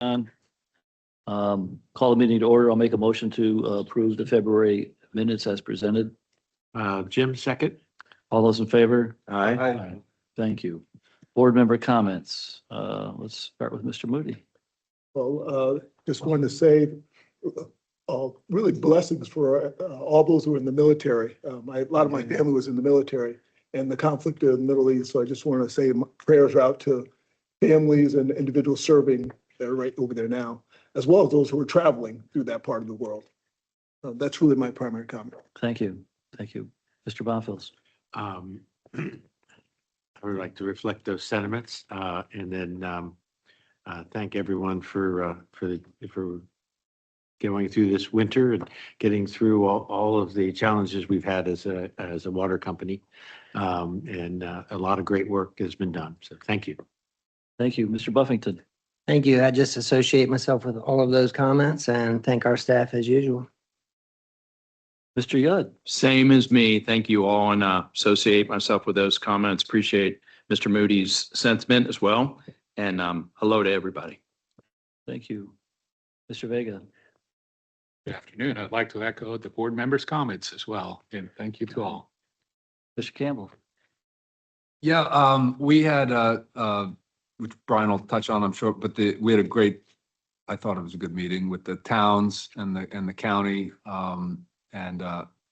on. Call the meeting to order. I'll make a motion to approve the February minutes as presented. Jim, second. All those in favor? Aye. Thank you. Board member comments. Let's start with Mr. Moody. Well, just wanted to say, really blessings for all those who are in the military. A lot of my family was in the military and the conflict in the Middle East. So I just want to say my prayers are out to families and individuals serving that are right over there now, as well as those who are traveling through that part of the world. That's really my primary comment. Thank you. Thank you. Mr. Bonfils. I would like to reflect those sentiments and then thank everyone for going through this winter and getting through all of the challenges we've had as a water company. And a lot of great work has been done. So thank you. Thank you. Mr. Buffington. Thank you. I just associate myself with all of those comments and thank our staff as usual. Mr. Yudd. Same as me. Thank you all, and associate myself with those comments. Appreciate Mr. Moody's sentiment as well. And hello to everybody. Thank you. Mr. Vega. Good afternoon. I'd like to echo the board members' comments as well, and thank you to all. Mr. Campbell. Yeah, we had, which Brian will touch on, I'm sure, but we had a great, I thought it was a good meeting with the towns and the county, and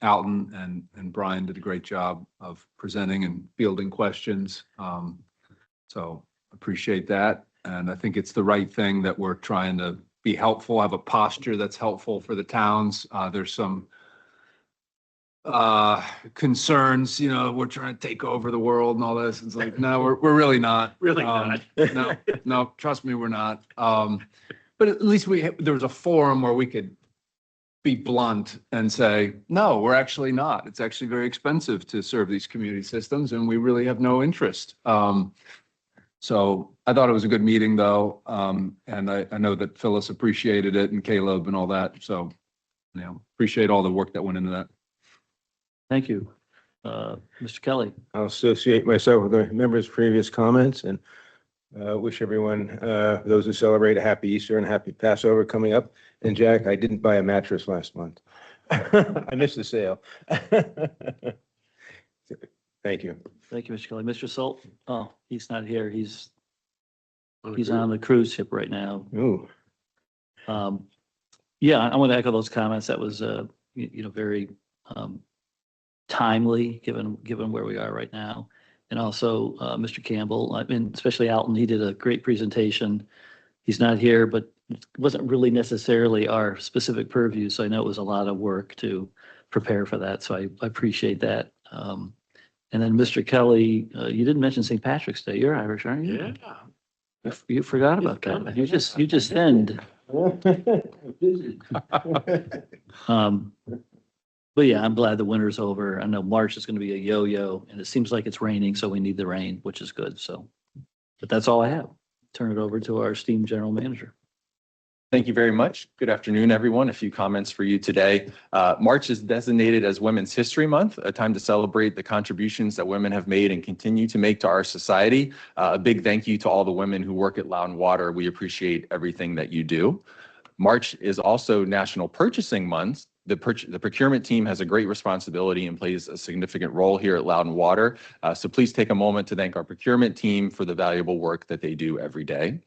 Alton and Brian did a great job of presenting and fielding questions. So appreciate that. And I think it's the right thing that we're trying to be helpful, have a posture that's helpful for the towns. There's some concerns, we're trying to take over the world and all this. It's like, no, we're really not. Really not. No, trust me, we're not. But at least there was a forum where we could be blunt and say, no, we're actually not. It's actually very expensive to serve these community systems and we really have no interest. So I thought it was a good meeting though. And I know that Phyllis appreciated it and Caleb and all that. So, appreciate all the work that went into that. Thank you. Mr. Kelly. I'll associate myself with the members' previous comments and wish everyone, those who celebrate, a happy Easter and happy Passover coming up. And Jack, I didn't buy a mattress last month. I missed the sale. Thank you. Thank you, Mr. Kelly. Mr. Salt. Oh, he's not here. He's on the cruise ship right now. Ooh. Yeah, I want to echo those comments. That was, very timely given where we are right now. And also, Mr. Campbell, especially Alton, he did a great presentation. He's not here, but it wasn't really necessarily our specific purview. So I know it was a lot of work to prepare for that. So I appreciate that. And then Mr. Kelly, you didn't mention St. Patrick's Day. You're Irish, aren't you? Yeah. You forgot about that. You just end. But yeah, I'm glad the winter's over. I know March is going to be a yo-yo and it seems like it's raining, so we need the rain, which is good. So, but that's all I have. Turn it over to our esteemed general manager. Thank you very much. Good afternoon, everyone. A few comments for you today. March is designated as Women's History Month, a time to celebrate the contributions that women have made and continue to make to our society. A big thank you to all the women who work at Loudoun Water. We appreciate everything that you do. March is also National Purchasing Month. The procurement team has a great responsibility and plays a significant role here at Loudoun Water. So please take a moment to thank our procurement team for the valuable work that they do every day.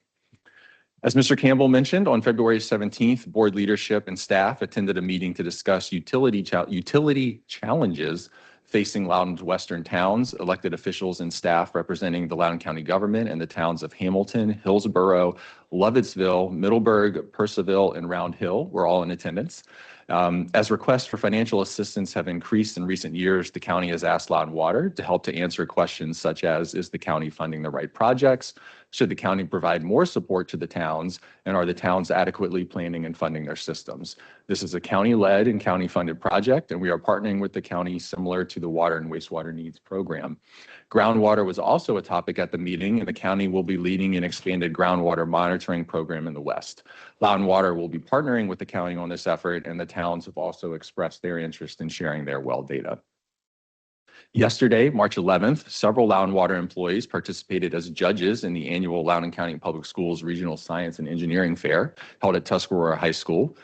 As Mr. Campbell mentioned, on February 17th, board leadership and staff attended a meeting to discuss utility challenges facing Loudoun's western towns. Elected officials and staff representing the Loudoun County government and the towns of Hamilton, Hillsborough, Lovettsville, Middleburg, Purcellville, and Round Hill were all in attendance. As requests for financial assistance have increased in recent years, the county has asked Loudoun Water to help to answer questions such as, is the county funding the right projects? Should the county provide more support to the towns? And are the towns adequately planning and funding their systems? This is a county-led and county-funded project, and we are partnering with the county similar to the Water and Wastewater Needs Program. Groundwater was also a topic at the meeting, and the county will be leading an expanded groundwater monitoring program in the West. Loudoun Water will be partnering with the county on this effort, and the towns have also expressed their interest in sharing their well data. Yesterday, March 11th, several Loudoun Water employees participated as judges in the annual Loudoun County Public Schools Regional Science and Engineering Fair held at Tuscarora High School.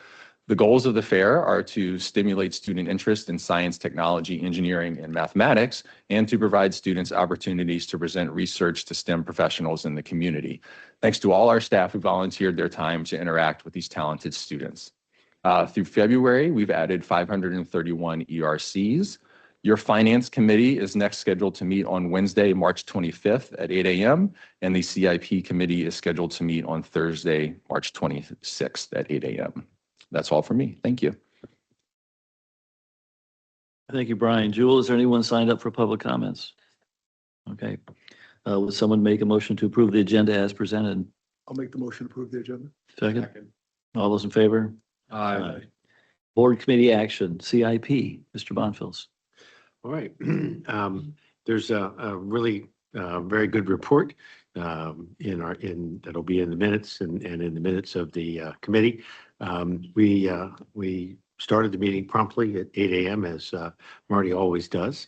The goals of the fair are to stimulate student interest in science, technology, engineering, and mathematics, and to provide students opportunities to present research to STEM professionals in the community. Thanks to all our staff who volunteered their time to interact with these talented students. Through February, we've added 531 ERCs. Your Finance Committee is next scheduled to meet on Wednesday, March 25th at 8 a.m. And the CIP Committee is scheduled to meet on Thursday, March 26th at 8 a.m. That's all for me. Thank you. Thank you, Brian. Jewel, is there anyone signed up for public comments? Okay. Would someone make a motion to approve the agenda as presented? I'll make the motion to approve the agenda. Second. All those in favor? Aye. Board committee action, CIP, Mr. Bonfils. All right. There's a really very good report that'll be in the minutes and in the minutes of the committee. We started the meeting promptly at 8 a.m. as Marty always does,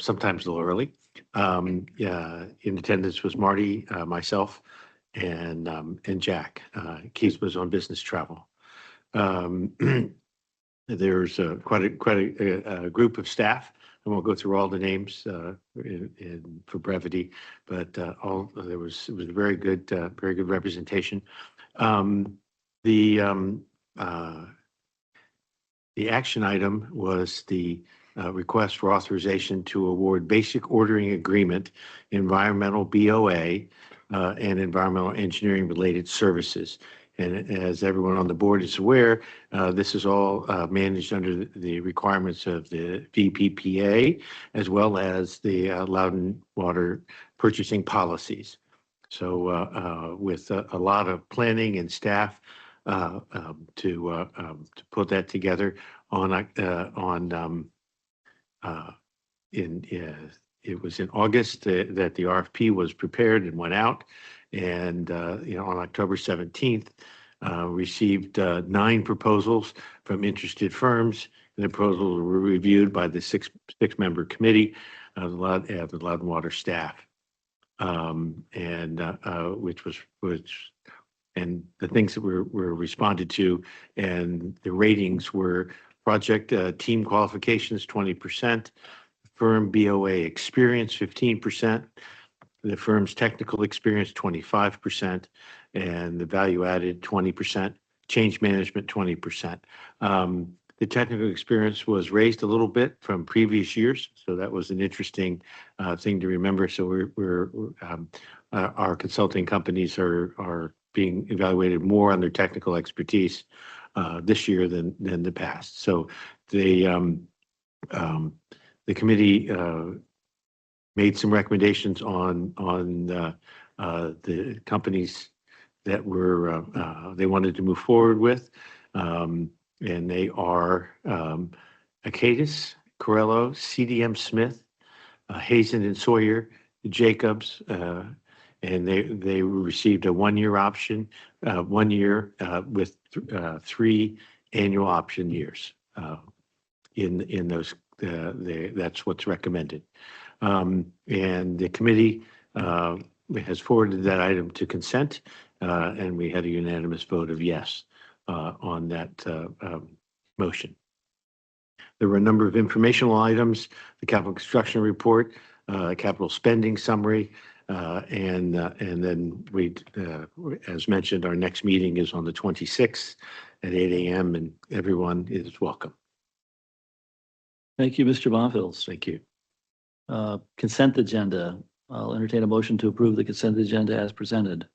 sometimes a little early. In attendance was Marty, myself, and Jack. Keith was on business travel. There's quite a group of staff. I won't go through all the names for brevity, but it was a very good representation. The action item was the request for authorization to award basic ordering agreement, environmental BOA, and environmental engineering related services. And as everyone on the board is aware, this is all managed under the requirements of the VPPA, as well as the Loudoun Water purchasing policies. So with a lot of planning and staff to put that together it was in August that the RFP was prepared and went out. And, on October 17th, received 9 proposals from interested firms. And the proposals were reviewed by the six-member committee of the Loudoun Water staff. And the things that were responded to and the ratings were project team qualifications, 20%, firm BOA experience, 15%, the firm's technical experience, 25%, and the value added, 20%, change management, 20%. The technical experience was raised a little bit from previous years, so that was an interesting thing to remember. So our consulting companies are being evaluated more on their technical expertise this year than the past. So the committee made some recommendations on the companies that they wanted to move forward with, and they are Acatus, Corello, CDM Smith, Hazen and Sawyer, Jacobs, and they received a 1-year option, 1 year with 3 annual option years. In those, that's what's recommended. And the committee has forwarded that item to consent, and we had a unanimous vote of yes on that motion. There were a number of informational items: the capital construction report, capital spending summary, and then as mentioned, our next meeting is on the 26th at 8 a.m. and everyone is welcome. Thank you, Mr. Bonfils. Thank you. Consent agenda. I'll entertain a motion to approve the consent agenda as presented.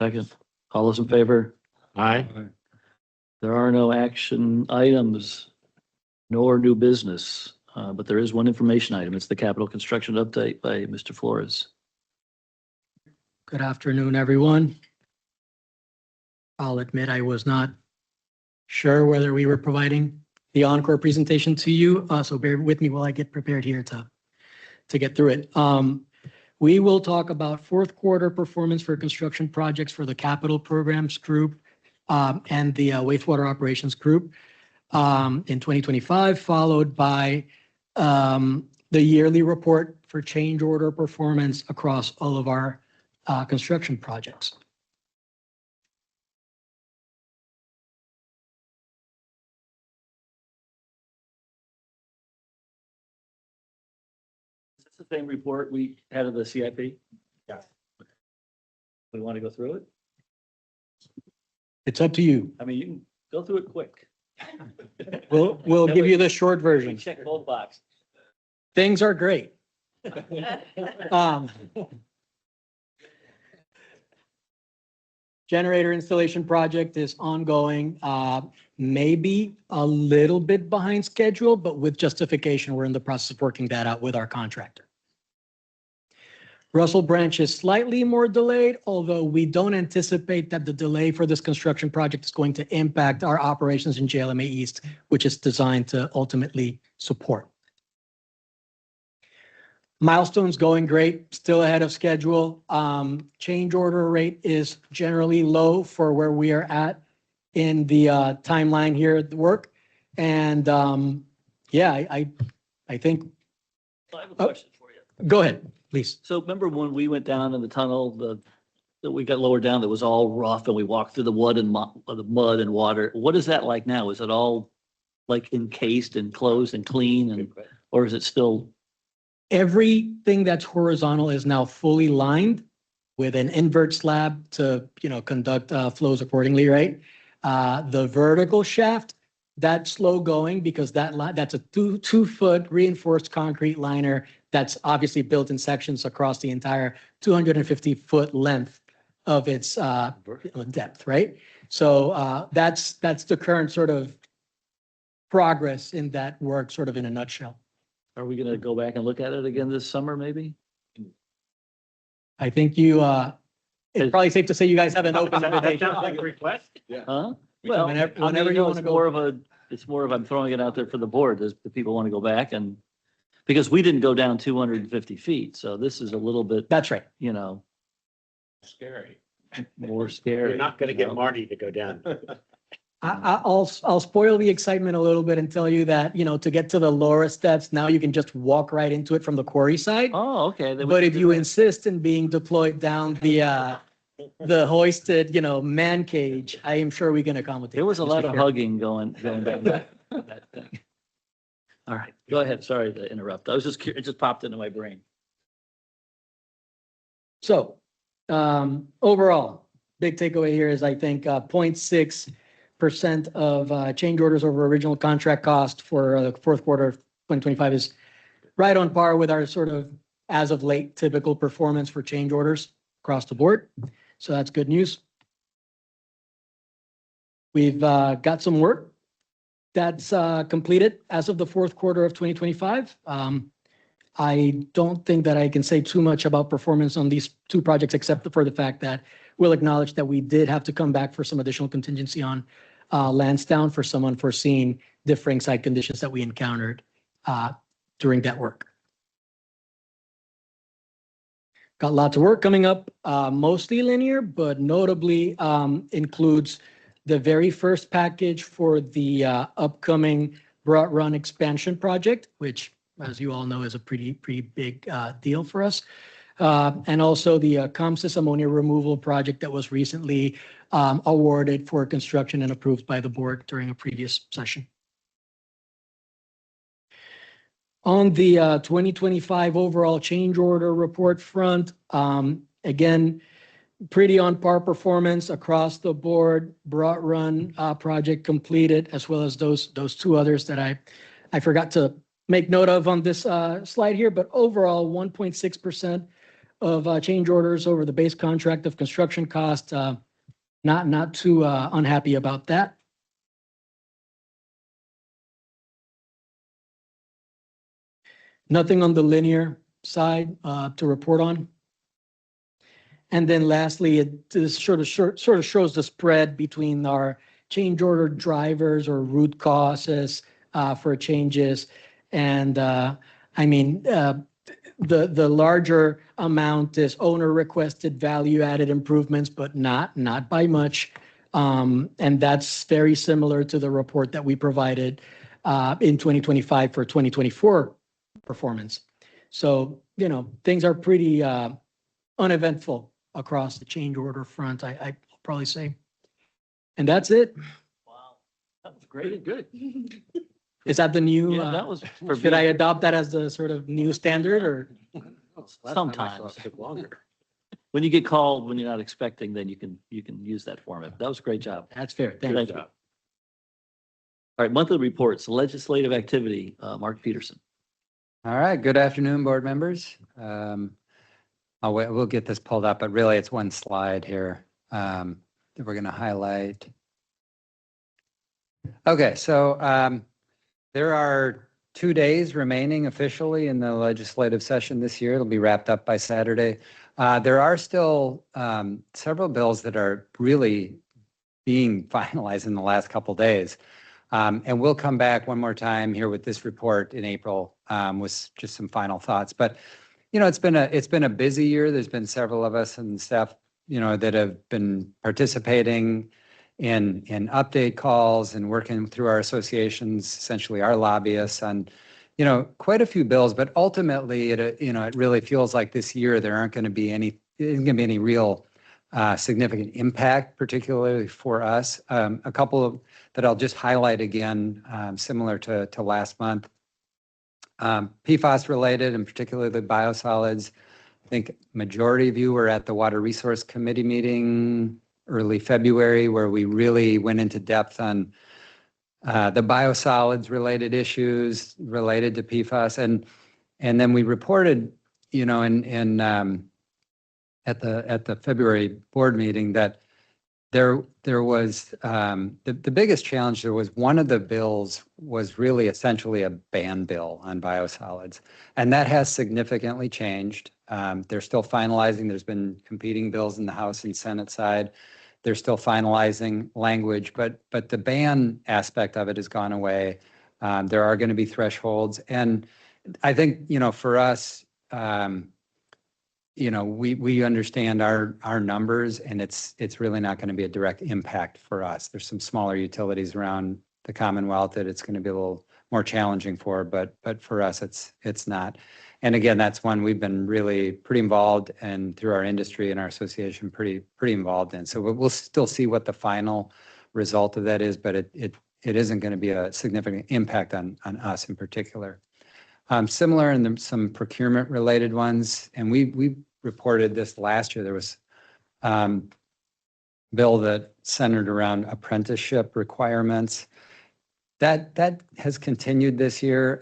Second. All those in favor? Aye. There are no action items nor new business, but there is one information item. It's the capital construction update by Mr. Flores. Good afternoon, everyone. I'll admit I was not sure whether we were providing the encore presentation to you, so bear with me while I get prepared here to get through it. We will talk about fourth quarter performance for construction projects for the capital programs group and the wastewater operations group in 2025, followed by the yearly report for change order performance across all of our construction projects. Is this the same report we had of the CIP? Yes. We want to go through it? It's up to you. I mean, you can go through it quick. We'll give you the short We version. check both boxes. Things are great. Um, Generator installation project is ongoing, maybe a little bit behind schedule, but with justification, we're in the process of working that out with our contractor. Russell Branch is slightly more delayed, although we don't anticipate that the delay for this construction project is going to impact our operations in JLMA East, which is designed to ultimately support. Milestone's going great, still ahead of schedule. Change order rate is generally low for where we are at in the timeline here at the work. And yeah, I think, I have a question for you. go ahead, please. So remember when we went down in the tunnel, that we got lower down, that was all rough and we walked through the mud and water. What is that like now? Is it all like encased and closed and clean and, or is it still? Everything that's horizontal is now fully lined with an invert slab to, conduct flows accordingly, right? The vertical shaft, that's slow going because that's a 2-foot reinforced concrete liner that's obviously built in sections across the entire 250-foot length of its depth, right? So that's the current sort of progress in that work, sort of in a nutshell. Are we gonna go back and look at it again this summer, maybe? I think it's probably safe to say you guys have an open invitation. request? Yeah. Huh? Well, whenever you want to go. It's more of, I'm throwing it out there for the board, does the people want to go back and, because we didn't go down 250 feet, so this is a little bit, That's right. Scary. more scary. You're not gonna get Marty to go down. I'll spoil the excitement a little bit and tell you that, to get to the lower steps, now you can just walk right into it from the quarry side. Oh, okay. then we But can if do you that. insist in being deployed down the hoisted, man cage, I am sure we can accommodate. There was a that, lot Mr. of Chair. hugging going down that thing. All right, go ahead. Sorry to interrupt. I was just curious, it just popped into my brain. So, overall, big takeaway here is I think 0.6% of change orders over original contract cost for the fourth quarter of 2025 is right on par with our sort of as of late typical performance for change orders across the board. So that's good news. We've got some work that's completed as of the fourth quarter of 2025. I don't think that I can say too much about performance on these two projects, except for the fact that we'll acknowledge that we did have to come back for some additional contingency on Lansdowne for some unforeseen differing site conditions that we encountered during that work. Got lots of work coming up, mostly linear, but notably includes the very first package for the upcoming Broad Run expansion project, which, as you all know, is a pretty big deal for us. And also the COMSIS ammonia removal project that was recently awarded for construction and approved by the board during a previous session. On the 2025 overall change order report front, again, pretty on par performance across the board. Broad Run project completed, as well as those two others that I forgot to make note of on this slide here, but overall 1.6% of change orders over the base contract of construction cost. Not too unhappy about that. Nothing on the linear side to report on. And then lastly, this sort of shows the spread between our change order drivers or root causes for changes. And I mean, the larger amount is owner requested value added improvements, but not by much. And that's very similar to the report that we provided in 2025 for 2024 performance. So, things are pretty uneventful across the change order front, I'd probably say. And that's it. Wow, that was great. Good. Is that the new, Yeah, that was. for should I being- adopt that as the sort of new standard or? Sometimes. It took longer. When you get called, when you're not expecting, then you can use that format. That was a great job. That's fair. Thank Thank you. you. All right, monthly reports, legislative activity, Mark Peterson. All right, good afternoon, board members. We'll get this pulled up, but really it's one slide here that we're going to highlight. Okay, so there are 2 days remaining officially in the legislative session this year. It'll be wrapped up by Saturday. There are still several bills that are really being finalized in the last couple days. And we'll come back one more time here with this report in April with just some final thoughts. But, it's been a busy year. There's been several of us and staff, that have been participating in update calls and working through our associations, essentially our lobbyists on, quite a few bills. But ultimately, it really feels like this year there isn't going to be any real significant impact, particularly for us. A couple of that I'll just highlight again, similar to last month. PFAS related, and particularly the biosolids. I think majority of you were at the Water Resource Committee meeting early February, where we really went into depth on the biosolids related issues related to PFAS. And then we reported, at the February board meeting that there was the biggest challenge. There was one of the bills was really essentially a ban bill on biosolids, and that has significantly changed. They're still finalizing. There's been competing bills in the House and Senate side. They're still finalizing language, but the ban aspect of it has gone away. There are going to be thresholds, and I think for us. We understand our numbers, and it's really not going to be a direct impact for us. There's some smaller utilities around the Commonwealth that it's going to be a little more challenging for, but for us, it's not. And again, that's one we've been really pretty involved, and through our industry and our association, pretty involved in. So we'll still see what the final result of that is, but it isn't going to be a significant impact on us in particular. Similar in some procurement related ones, and we reported this last year. There was bill that centered around apprenticeship requirements. That has continued this year.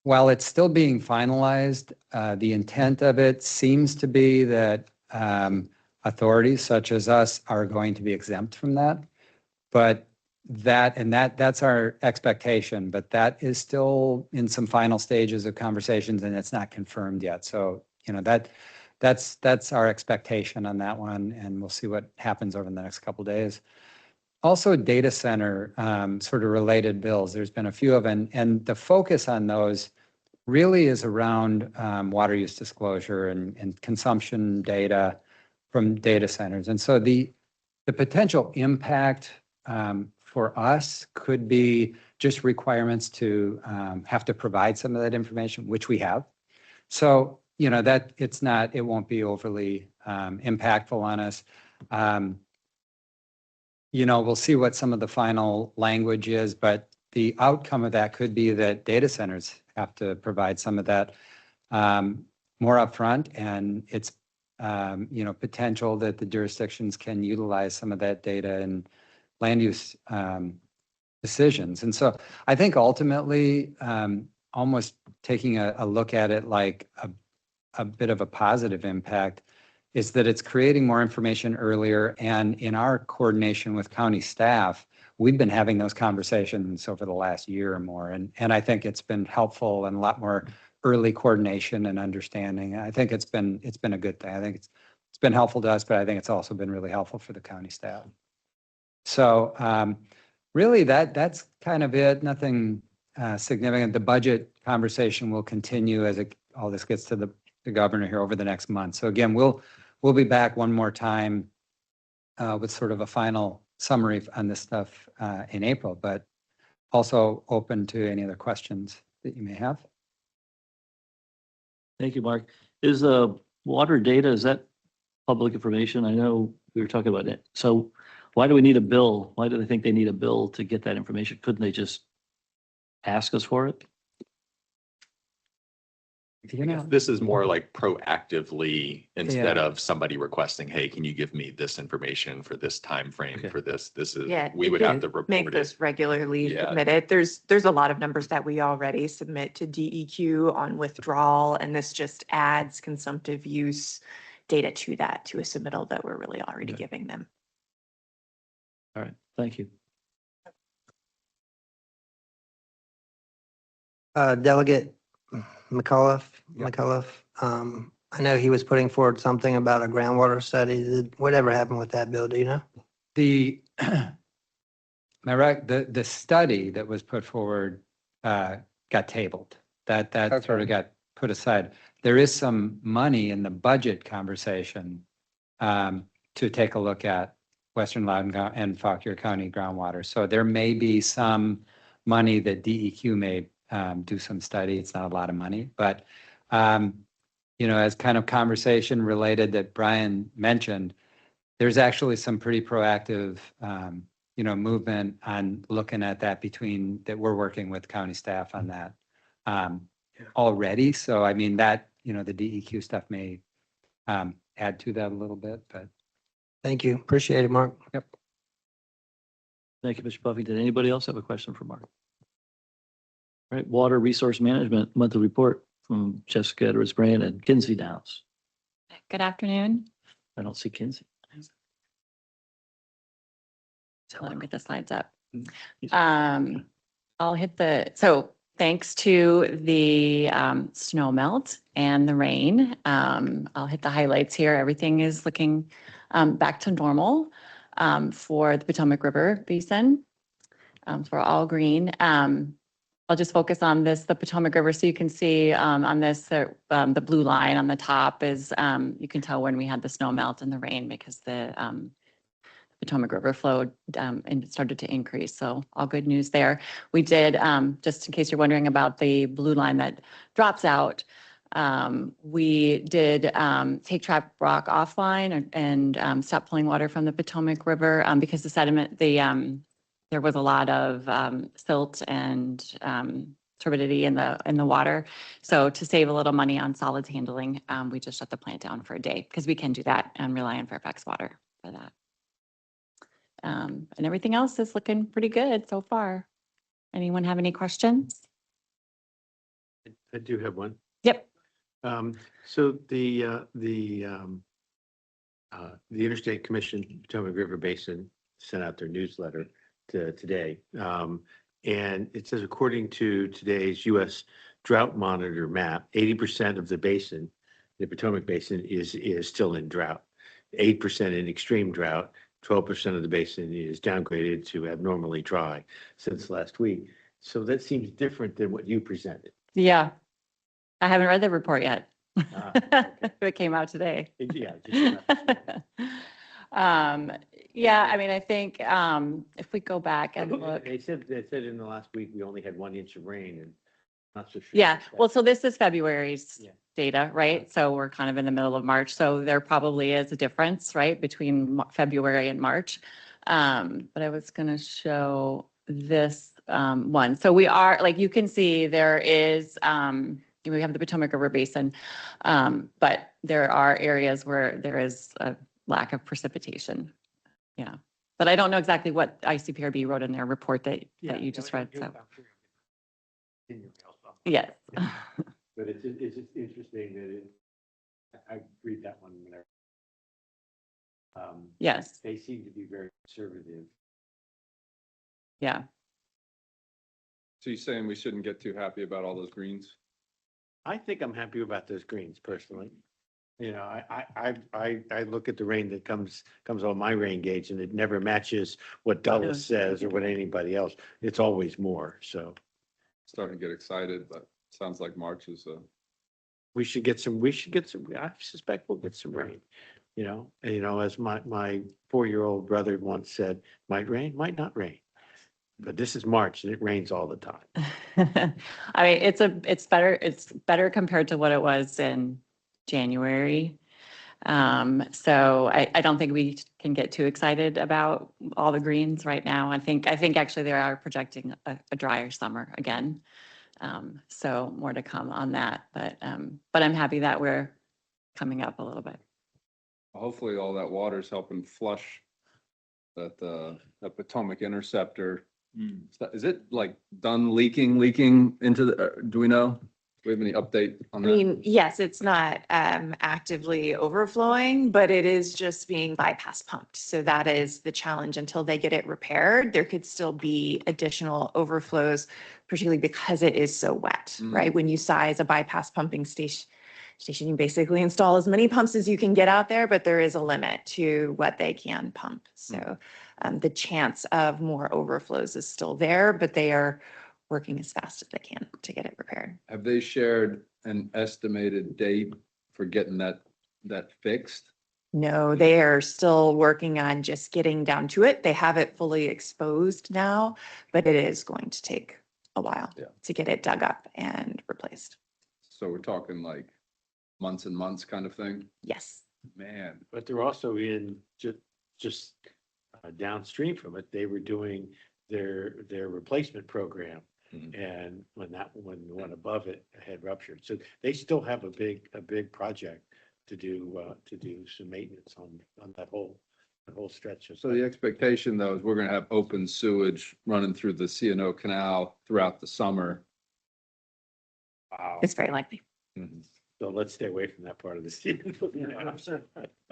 While it's still being finalized, the intent of it seems to be that authorities such as us are going to be exempt from that. But that's our expectation, but that is still in some final stages of conversations, and it's not confirmed yet. So, that's our expectation on that one, and we'll see what happens over the next couple of days. Also, data center sort of related bills. There's been a few of them, and the focus on those really is around water use disclosure and consumption data from data centers. And so the potential impact for us could be just requirements to have to provide some of that information, which we have. So, that it won't be overly impactful on us. We'll see what some of the final language is, but the outcome of that could be that data centers have to provide some of that more upfront, and it's potential that the jurisdictions can utilize some of that data and land use decisions. And so I think ultimately, almost taking a look at it like a bit of a positive impact is that it's creating more information earlier. And in our coordination with county staff, we've been having those conversations over the last year or more. And I think it's been helpful and a lot more early coordination and understanding. I think it's been a good thing. I think it's been helpful to us, but I think it's also been really helpful for the county staff. So really that's kind of it. Nothing significant. The budget conversation will continue as all this gets to the governor here over the next month. So again, we'll be back one more time with sort of a final summary on this stuff in April, but also open to any other questions that you may have. Thank you, Mark. Is water data, is that public information? I know we were talking about it. So why do we need a bill? Why do they think they need a bill to get that information? Couldn't they just ask us for it? You know, This is more like proactively instead Yeah. of somebody requesting, hey, can you give me this information for this time frame Okay. for this? This is, Yeah, we it would have to make report this it. regularly Yeah. submitted. There's a lot of numbers that we already submit to DEQ on withdrawal, and this just adds consumptive use data to that, to a submittal that we're really already Okay. giving them. All right, thank you. Delegate McAuliffe, Yeah. I know he was putting forward something about a groundwater study. Whatever happened with that bill, do you know? The, the study that was put forward got tabled. That sort of Okay. got put aside. There is some money in the budget conversation to take a look at Western Loudoun and Fauquier County groundwater. So there may be some money that DEQ may do some study. It's not a lot of money, but as kind of conversation related that Brian mentioned, there's actually some pretty proactive, movement on looking at that that we're working with county staff on that already. So I mean, that, the DEQ stuff may add to that a little bit, but. Thank you. Appreciate it, Mark. Yep. Thank you, Mr. Buffington. Anybody else have a question for Mark? All right, Water Resource Management Monthly Report from Jessica Edwards Brand and Kinsey Downs. Good afternoon. I don't see Kinsey. Let me get the slides up. He's- So thanks to the snow melt and the rain, I'll hit the highlights here. Everything is looking back to normal for the Potomac River Basin. For all green. I'll just focus on the Potomac River. So you can see on this, the blue line on the top is, you can tell when we had the snow melt and the rain because the Potomac River flowed and it started to increase. So all good news there. We did, just in case you're wondering about the blue line that drops out, we did take trap rock offline and stop pulling water from the Potomac River because the sediment, there was a lot of silt and turbidity in the water. So to save a little money on solids handling, we just shut the plant down for a day because we can do that and rely on Fairfax Water for that. And everything else is looking pretty good so far. Anyone have any questions? I do have one. Yep. So the Interstate Commission Potomac River Basin sent out their newsletter today. And it says, according to today's U.S. Drought Monitor map, 80% of the basin, the Potomac Basin, is still in drought. 8% in extreme drought. 12% of the basin is downgraded to abnormally dry since last week. So that seems different than what you presented. Yeah. I haven't read the report yet. Okay. It came out today. Yeah. Just Yeah, I mean, I think if we go back and look. They said in the last week, we only had 1 inch of rain and not so sure. Yeah, about that. well, so this is February's Yeah. data, right? So we're kind of in the middle of March, so there probably is a difference, right, between February and March. But I was gonna show this one. So we are, like, you can see there is, we have the Potomac River Basin, but there are areas where there is a lack of precipitation. Yeah, but I don't know exactly what ICPRB wrote in their report that you just read, so. In your mail somewhere. Yes. But it's just interesting that I read that one whenever. Yes, They seem to be very conservative. yeah. So you're saying we shouldn't get too happy about all those greens? I think I'm happy about those greens personally. You know, I look at the rain that comes on my rain gauge and it never matches what Dulles says or what anybody else. It's always more, so. Starting to get excited, but sounds like March is We should get some, I suspect we'll get some rain, and as my 4-year-old brother once said, might rain, might not rain. But this is March and it rains all the time. I mean, it's better compared to what it was in January. So I don't think we can get too excited about all the greens right now. I think actually they are projecting a drier summer again. So more to come on that, but I'm happy that we're coming up a little bit. Hopefully all that water's helping flush that Potomac Interceptor. Is it like done leaking into the, do we know? Do we have any update on I that? mean, yes, it's not actively overflowing, but it is just being bypass pumped. So that is the challenge until they get it repaired. There could still be additional overflows, particularly because it is so wet, right? When you size a bypass pumping station, you basically install as many pumps as you can get out there, but there is a limit to what they can pump. So the chance of more overflows is still there, but they are working as fast as they can to get it repaired. Have they shared an estimated date for getting that fixed? No, they are still working on just getting down to it. They have it fully exposed now, but it is going to take a while to get it dug up and replaced. So we're talking like months and months kind of thing? Yes. Man. But they're also in just downstream from it, they were doing their replacement program. And when the one above it had ruptured, so they still have a big project to do some maintenance on that whole stretch. So the expectation though is we're gonna have open sewage running through the C&O Canal throughout the summer. Wow. It's very likely. So let's stay away from that part of the city.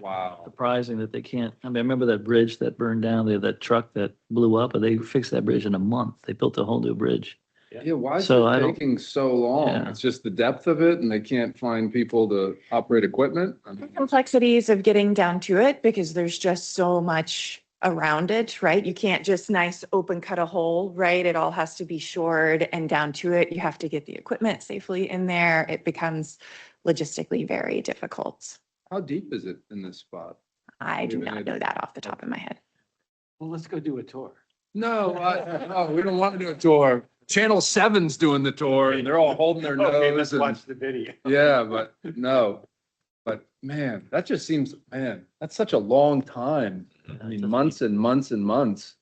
Wow. Surprising that they can't, I mean, I remember that bridge that burned down, they had that truck that blew up, and they fixed that bridge in a month. They built a whole new bridge. Yeah, why is So I it don't- taking so long? Yeah. It's just the depth of it and they can't find people to operate equipment? I mean, Complexities of getting down to it because there's just so much around it, right? You can't just nice open cut a hole, right? It all has to be shored and down to it. You have to get the equipment safely in there. It becomes logistically very difficult. How deep is it in this spot? I do Even not if- know that off the top of my head. Well, let's go do a tour. No, no, we don't want to do a tour. Channel 7's doing the tour and they're all holding their Okay, nose. let's and- watch the video. Yeah, but no. But man, that just seems, man, that's such a long time. I mean, months and months and months.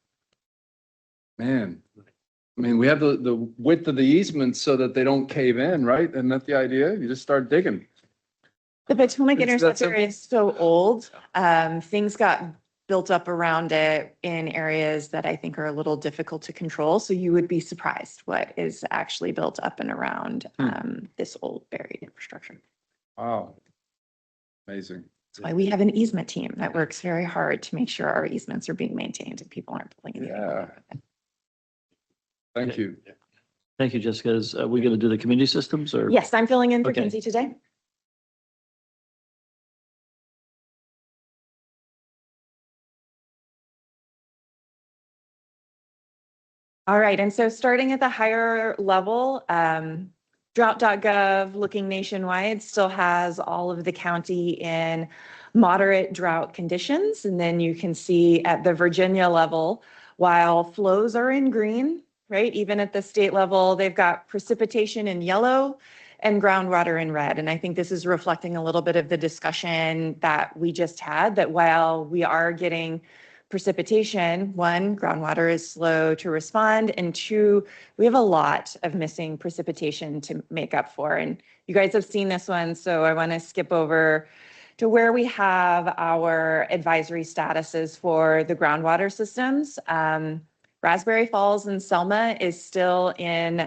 Man, I mean, we have the width of the easements so that they don't cave in, right? Isn't that the idea? You just start digging. The Potomac It's that Interceptor is so old. Things got built up around it in areas that I think are a little difficult to control. So you would be surprised what is actually built up and around this old buried infrastructure. Wow. Amazing. That's why we have an easement team that works very hard to make sure our easements are being maintained and people aren't building anything. Yeah. Thank you. Thank you, Jessica. Are we going to do the community systems or? Yes, I'm filling in for Okay. Kinsey today. All right, and so starting at the higher level, drought.gov, looking nationwide, still has all of the county in moderate drought conditions. And then you can see at the Virginia level, while flows are in green, right? Even at the state level, they've got precipitation in yellow and groundwater in red. And I think this is reflecting a little bit of the discussion that we just had, that while we are getting precipitation, one, groundwater is slow to respond, and two, we have a lot of missing precipitation to make up for. And you guys have seen this one, so I want to skip over to where we have our advisory statuses for the groundwater systems. Raspberry Falls and Selma is still in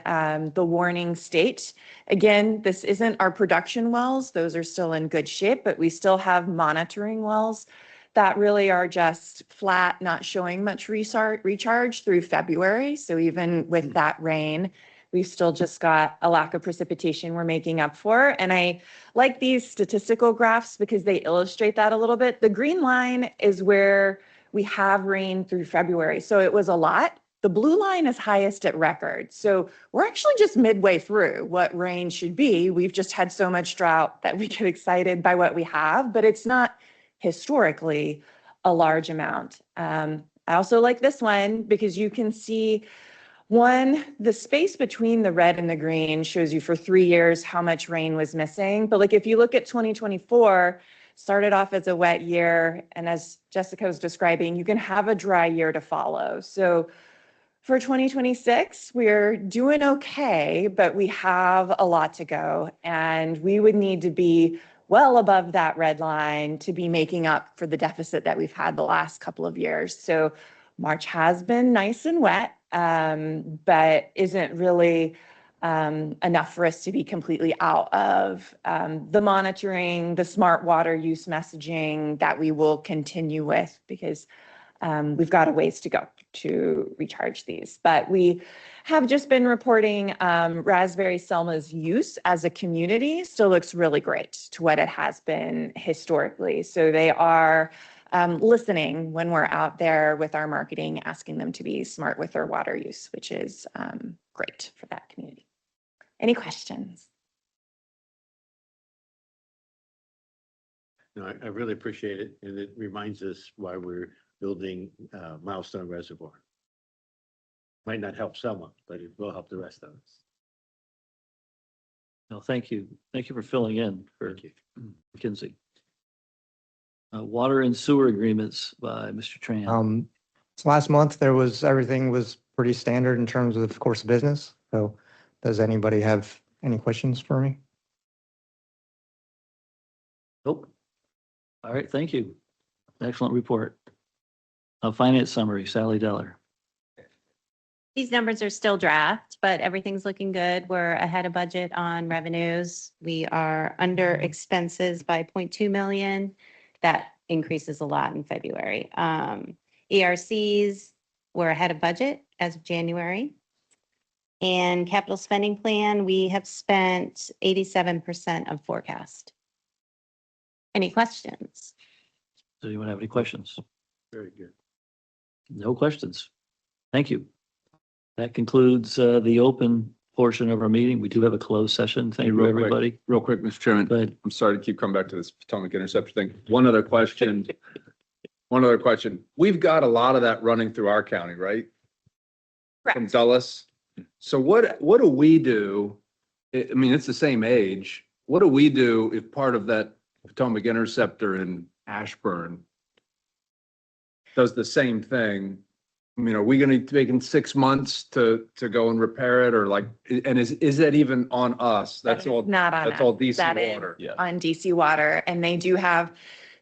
the warning state. Again, this isn't our production wells. Those are still in good shape, but we still have monitoring wells that really are just flat, not showing much recharge through February. So even with that rain, we've still just got a lack of precipitation we're making up for. And I like these statistical graphs because they illustrate that a little bit. The green line is where we have rain through February. So it was a lot. The blue line is highest at record. So we're actually just midway through what rain should be. We've just had so much drought that we get excited by what we have, but it's not historically a large amount. I also like this one because you can see the space between the red and the green shows you for 3 years how much rain was missing. But like if you look at 2024, started off as a wet year, and as Jessica was describing, you can have a dry year to follow. So for 2026, we're doing okay, but we have a lot to go, and we would need to be well above that red line to be making up for the deficit that we've had the last couple of years. So March has been nice and wet, but isn't really enough for us to be completely out of the monitoring, the smart water use messaging that we will continue with, because we've got a ways to go to recharge these. But we have just been reporting Raspberry Selma's use as a community still looks really great to what it has been historically. So they are listening when we're out there with our marketing, asking them to be smart with their water use, which is great for that community. Any questions? No, I really appreciate it, and it reminds us why we're building Milestone Reservoir. Might not help Selma, but it will help the rest of us. No, thank you. Thank you for filling in for McKinsey. Water and sewer agreements by Mr. Tran. So last month, everything was pretty standard in terms of course of business. So does anybody have any questions for me? Nope. All right, thank you. Excellent report. Finance summary, Sally Deller. These numbers are still draft, but everything's looking good. We're ahead of budget on revenues. We are under expenses by 0.2 million. That increases a lot in February. ERCs, we're ahead of budget as of January. And capital spending plan, we have spent 87% of forecast. Any questions? Does anyone have any questions? Very good. No questions. Thank you. That concludes the open portion of our meeting. We do have a closed session. Thank you, everybody. Real quick, Mr. Chairman. Go ahead. I'm sorry to keep coming back to this Potomac Interceptor thing. One other question. We've got a lot of that running through our county, right? From Dulles. So what do we do? I mean, it's the same age. What do we do if part of that Potomac Interceptor in Ashburn does the same thing? I mean, are we going to take in 6 months to go and repair it, or like, and is that even on us? That's all. Not on us. That's all DC That is water. on DC water, and they do have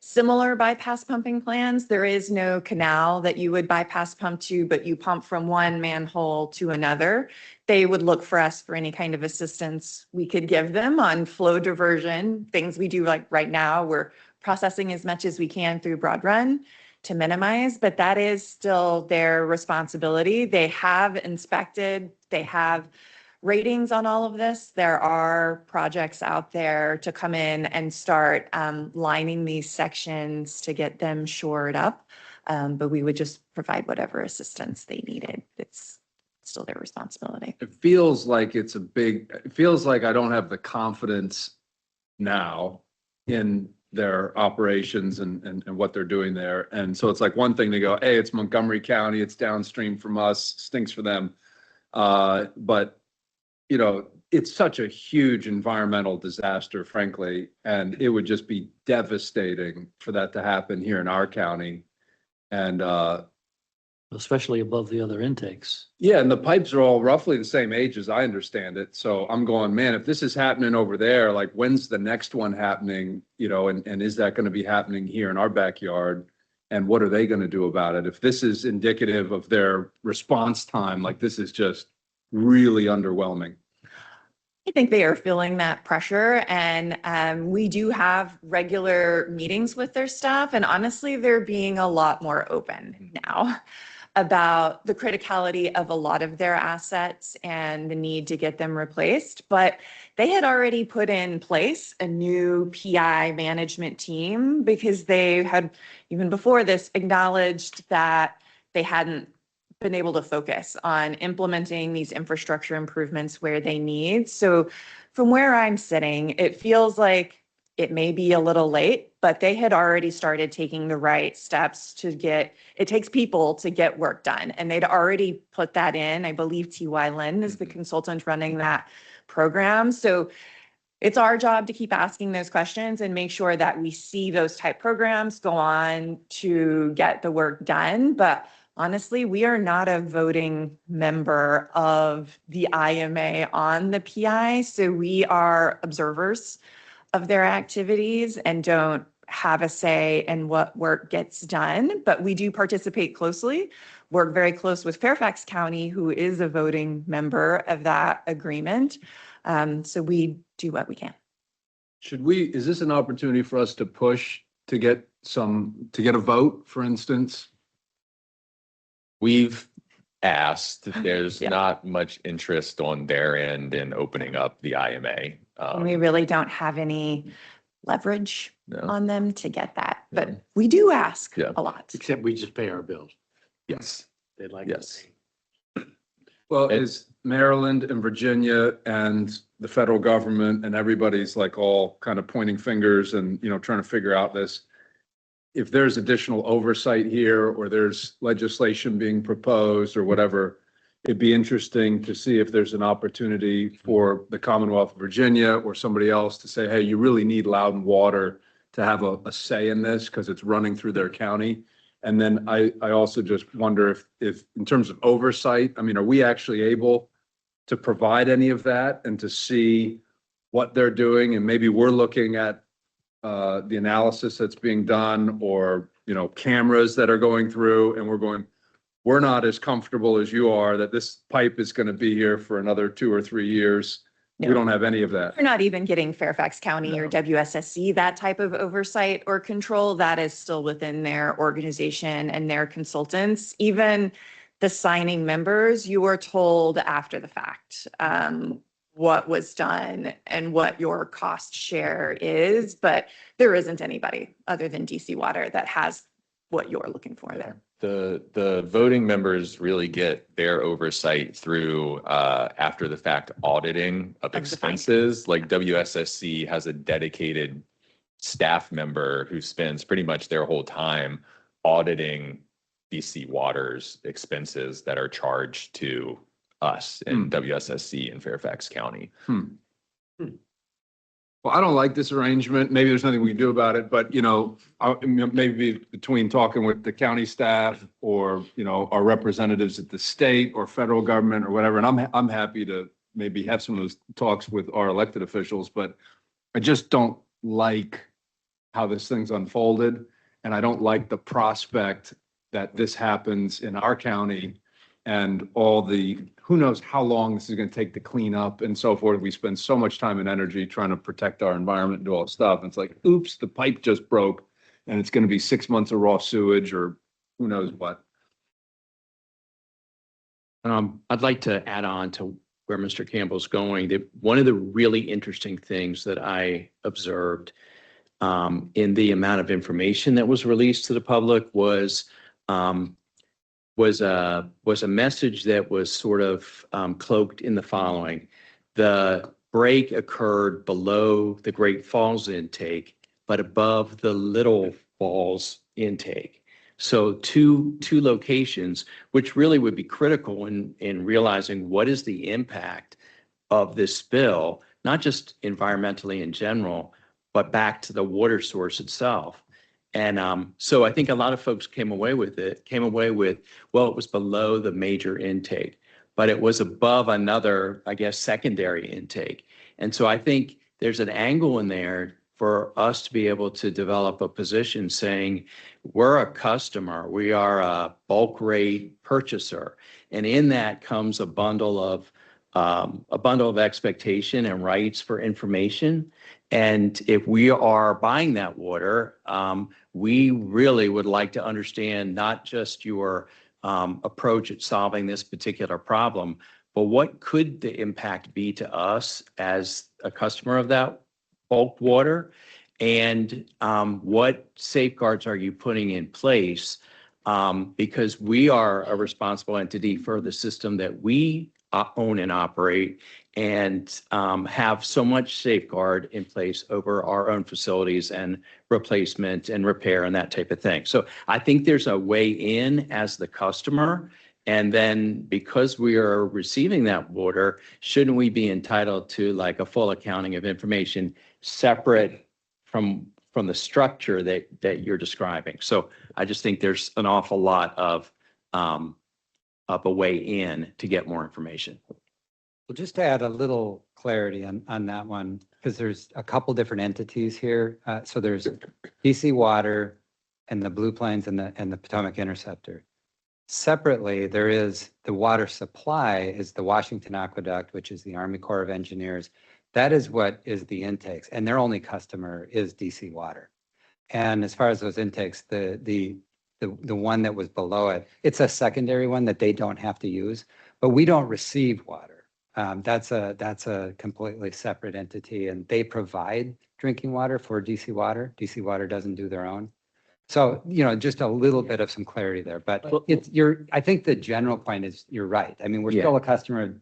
similar bypass pumping plans. There is no canal that you would bypass pump to, but you pump from one manhole to another. They would look for us for any kind of assistance we could give them on flow diversion, things we do like right now. We're processing as much as we can through Broad Run to minimize, but that is still their responsibility. They have inspected, they have ratings on all of this. There are projects out there to come in and start lining these sections to get them shored up. But we would just provide whatever assistance they needed. It's still their responsibility. It feels like it feels like I don't have the confidence now in their operations and what they're doing there. And so it's like one thing to go, hey, it's Montgomery County, it's downstream from us, stinks for them. But you know, it's such a huge environmental disaster, frankly, and it would just be devastating for that to happen here in our county. And especially above the other intakes. yeah, and the pipes are all roughly the same age as I understand it. So I'm going, man, if this is happening over there, like when's the next one happening? You know, and is that going to be happening here in our backyard? And what are they going to do about it? If this is indicative of their response time, like this is just really underwhelming. I think they are feeling that pressure, and we do have regular meetings with their staff, and honestly, they're being a lot more open now about the criticality of a lot of their assets and the need to get them replaced. But they had already put in place a new PI management team because they had, even before this, acknowledged that they hadn't been able to focus on implementing these infrastructure improvements where they need. So from where I'm sitting, it feels like it may be a little late, but they had already started taking the right steps to get, it takes people to get work done. And they'd already put that in. I believe T.Y. Lin is the consultant running that program. So it's our job to keep asking those questions and make sure that we see those type programs go on to get the work done. But honestly, we are not a voting member of the IMA on the PI. So we are observers of their activities and don't have a say in what work gets done, but we do participate closely, work very close with Fairfax County, who is a voting member of that agreement. So we do what we can. Is this an opportunity for us to push to get a vote, for instance? We've asked, there's Yeah. not much interest on their end in opening up the IMA. And we really don't have any leverage No. on them to get that, Yeah. but we do ask Yeah. a lot. Except we just pay our bills. Yes, They'd like. yes. Well, And- is Maryland and Virginia and the federal government and everybody's like all kind of pointing fingers and, trying to figure out this. If there's additional oversight here or there's legislation being proposed or whatever, it'd be interesting to see if there's an opportunity for the Commonwealth of Virginia or somebody else to say, hey, you really need Loudoun Water to have a say in this because it's running through their county. And then I also just wonder if in terms of oversight, I mean, are we actually able to provide any of that and to see what they're doing? And maybe we're looking at the analysis that's being done or, cameras that are going through and we're not as comfortable as you are that this pipe is going to be here for another 2 or 3 years. We No. don't have any of that. We're not even getting Fairfax County or WSSC, that type of oversight or control. That is still within their organization and their consultants. Even the signing members, you are told after the fact what was done and what your cost share is, but there isn't anybody other than DC Water that has what you're looking for there. The voting members really get their oversight through after the fact auditing of Of the expenses. Like WSSC has a dedicated staff member who spends pretty much their whole time auditing DC Water's expenses that are charged to us in WSSC in Fairfax County. Well, I don't like this arrangement. Maybe there's nothing we can do about it, but maybe between talking with the county staff or, our representatives at the state or federal government or whatever, and I'm happy to maybe have some of those talks with our elected officials, but I just don't like how this thing's unfolded. And I don't like the prospect that this happens in our county and who knows how long this is going to take to clean up and so forth. We spend so much time and energy trying to protect our environment and do all this stuff. And it's like, oops, the pipe just broke and it's going to be 6 months of raw sewage or who knows what. I'd like to add on to where Mr. Campbell's going. That one of the really interesting things that I observed in the amount of information that was released to the public was a message that was sort of cloaked in the following. The break occurred below the Great Falls intake, but above the Little Falls intake. So two locations, which really would be critical in realizing what is the impact of this spill, not just environmentally in general, but back to the water source itself. And so I think a lot of folks came away with, well, it was below the major intake, but it was above another, I guess, secondary intake. And so I think there's an angle in there for us to be able to develop a position saying, we're a customer, we are a bulk rate purchaser. And in that comes a bundle of expectation and rights for information. And if we are buying that water, we really would like to understand not just your approach at solving this particular problem, but what could the impact be to us as a customer of that bulk water? And what safeguards are you putting in place? Because we are a responsible entity for the system that we own and operate and have so much safeguard in place over our own facilities and replacement and repair and that type of thing. So I think there's a way in as the customer. And then because we are receiving that water, shouldn't we be entitled to like a full accounting of information separate from the structure that you're describing? So I just think there's an awful lot of a way in to get more information. Well, just to add a little clarity on that one, because there's a couple different entities here. So there's DC Water and the Blue Plains and the Potomac Interceptor. Separately, there is the water supply is the Washington Aqueduct, which is the Army Corps of Engineers. That is what is the intakes, and their only customer is DC Water. And as far as those intakes, the one that was below it, it's a secondary one that they don't have to use, but we don't receive water. That's a completely separate entity, and they provide drinking water for DC Water. DC Water doesn't do their own. So, just a little bit of some clarity there, but I think the general point is you're right. I mean, we're still a customer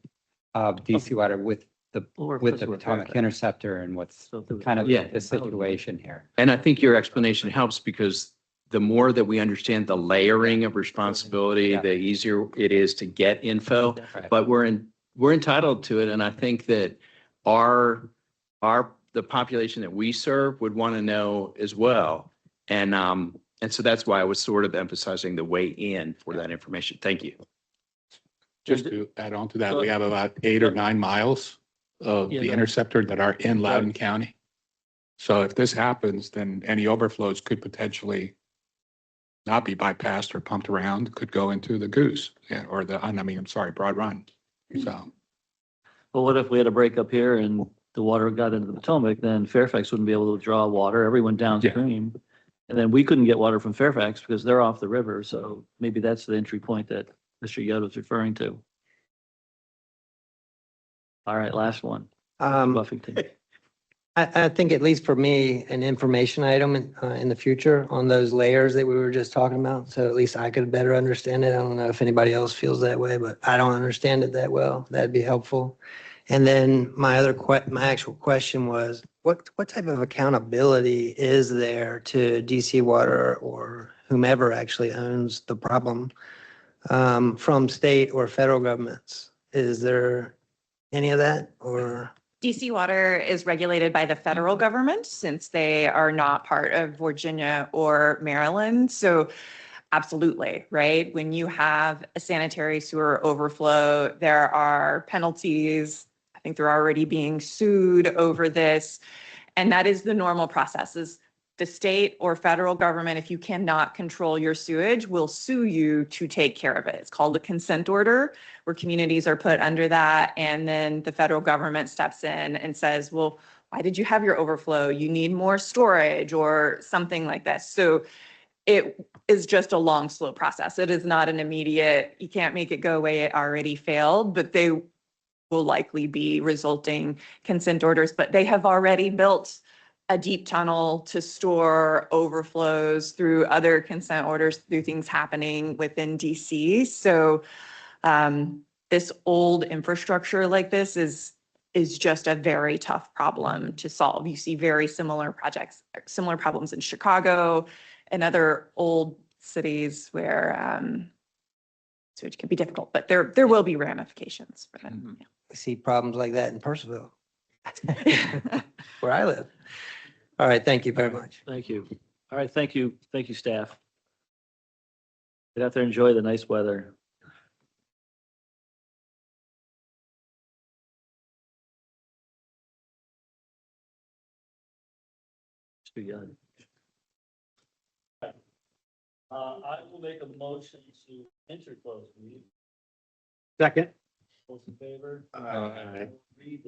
of DC Water with the Potomac Interceptor and what's kind of the situation here. And I think your explanation helps because the more that we understand the layering of responsibility, the easier it is to get info. Right. But we're entitled to it, and I think that the population that we serve would want to know as well. And so that's why I was sort of emphasizing the way in for that information. Thank you. Just to add on to that, we have about 8 or 9 miles of the interceptor that are in Loudoun County. So if this happens, then any overflows could potentially not be bypassed or pumped around, could go into the Goose, or Broad Run. So. Well, what if we had a break up here and the water got into the Potomac, then Fairfax wouldn't be able to draw water, everyone downstream. And then we couldn't get water from Fairfax because they're off the river. So maybe that's the entry point that Mr. Yoder was referring to. All right, last one. Buffington. I think at least for me, an information item in the future on those layers that we were just talking about. So at least I could better understand it. I don't know if anybody else feels that way, but I don't understand it that well. That'd be helpful. And then my actual question was, what type of accountability is there to DC Water or whomever actually owns the problem from state or federal governments? Is there any of that or? DC Water is regulated by the federal government since they are not part of Virginia or Maryland. So absolutely, right? When you have a sanitary sewer overflow, there are penalties. I think they're already being sued over this. And that is the normal process is the state or federal government, if you cannot control your sewage, will sue you to take care of it. It's called a consent order where communities are put under that. And then the federal government steps in and says, well, why did you have your overflow? You need more storage or something like this. So it is just a long, slow process. It is not an immediate, you can't make it go away. It already failed, but they will likely be resulting consent orders, but they have already built a deep tunnel to store overflows through other consent orders, through things happening within DC. So this old infrastructure like this is just a very tough problem to solve. You see very similar projects, similar problems in Chicago and other old cities where sewage can be difficult, but there will be ramifications for that. I see problems like that in Percival, where I live. All right, thank you very much. Thank you. All right, thank you. Thank you, staff. Get out there, enjoy the nice weather. Too young. I will make a motion to enter closed meeting. Second. Those in favor? Aye. Read